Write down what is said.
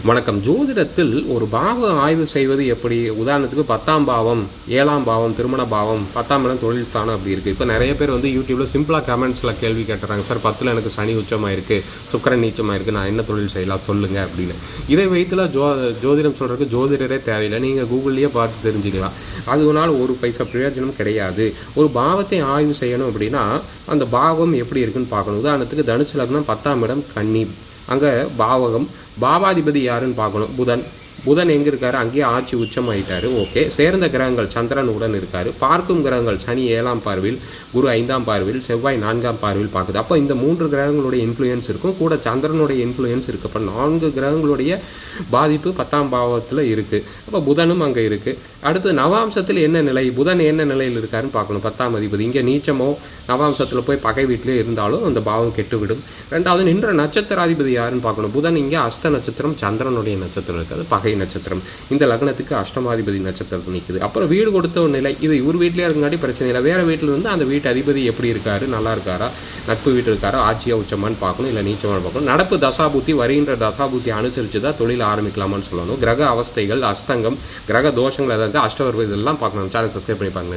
வணக்கம். ஜோதிடத்தில் ஒரு பாவ ஆய்வு செய்வது எப்படி? உதாரணத்துக்கு 10ஆம் பாவம், 7ஆம் பாவம், திருமண பாவம், 10ஆம் இடம் தொழில் ஸ்தானம் அப்படி இருக்குது. இப்போ நிறைய பேர் யூடியூப்ல சிம்பிளாக கமெண்ட்ஸில் கேள்வி கேட்டுறாங்க. சார் 10ல் எனக்கு சனி உச்சமாக இருக்குது, சுக்கிரன் நீச்சமாக இருக்குது, நான் என்ன தொழில் செய்யலாம் சொல்லுங்கள் அப்படின்னு. இதை வைத்துல ஜோதிடம் சொல்கிறதுக்கு ஜோதிடரே தேவையில்லை. நீங்கள் கூகுள்லேயே பார்த்து தெரிஞ்சுக்கலாம். அதனால ஒரு பைசா பிரயோஜனம் கிடையாது. ஒரு பாவத்தை ஆய்வு செய்யணும் அப்படின்னா அந்த பாவம் எப்படி இருக்குன்னு பார்க்கணும். உதாரணத்துக்கு தனுசு லக்னம் 10ஆம் இடம் கன்னி, அங்கே பாவாதிபதி யாருன்னு பார்க்கணும். புதன் எங்கே இருக்காரு? அங்கேயே ஆட்சி உச்சமாயிட்டார். ஓகே. சேர்ந்த கிரகங்கள் சந்திரன் உடன் இருக்கார். பார்க்கும் கிரகங்கள் சனி 7ஆம் பார்வையில், குரு 5ஆம் பார்வையில், செவ்வாய் 4ஆம் பார்வையில் பார்க்குது. அப்போ இந்த 3 கிரகங்களுடைய இன்ஃப்ளூயன்ஸ் இருக்கும், கூட சந்திரனுடைய இன்ஃப்ளூயன்ஸ் இருக்குது. அப்போ 4 கிரகங்களுடைய பாதிப்பு 10ஆம் பாவத்தில் இருக்குது. அப்போ புதனும் அங்கே இருக்குது. அடுத்து நவாம்சத்தில் என்ன நிலை, புதன் என்ன நிலையில் இருக்காருன்னு பார்க்கணும். 10ஆம் அதிபதி இங்கே நீச்சமோ நவாம்சத்தில் போய் பகை வீட்டிலே இருந்தாலும் அந்த பாவம் கெட்டுவிடும். ரெண்டாவது நின்ற நட்சத்திராதிபதி யாருன்னு பார்க்கணும். புதன் இங்கே அஸ்த நட்சத்திரம், சந்திரனுடைய நட்சத்திரம் இருக்காது, பகை நட்சத்திரம். இந்த லக்னத்துக்கு அஷ்டமாதிபதி நட்சத்திரத்தில் நிற்குது. அப்புறம் வீடு கொடுத்த ஒரு நிலை, இது இவர் வீட்டிலே இருக்காட்டி பிரச்சனை இல்லை. வேறு வீட்டில் இருந்து அந்த வீட்டு அதிபதி எப்படி இருக்காரு, நல்லா இருக்காரா, நட்பு வீட்டில் இருக்காரா, ஆட்சியாக உச்சமானு பார்க்கணும், இல்லை நீச்சமானு பார்க்கணும். நடப்பு தசாபுத்தி, வருகின்ற தசாபுத்தி அனுசரித்து தான் தொழில் ஆரம்பிக்கலாமான்னு சொல்லணும். கிரக அவஸ்தைகள், அஸ்தங்கம், கிரக தோஷங்கள், அதாவது அஷ்டவர்க்கம் இதெல்லாம் பார்க்கணும். சேனல் சப்ஸ்கிரைப் பண்ணி பாருங்க.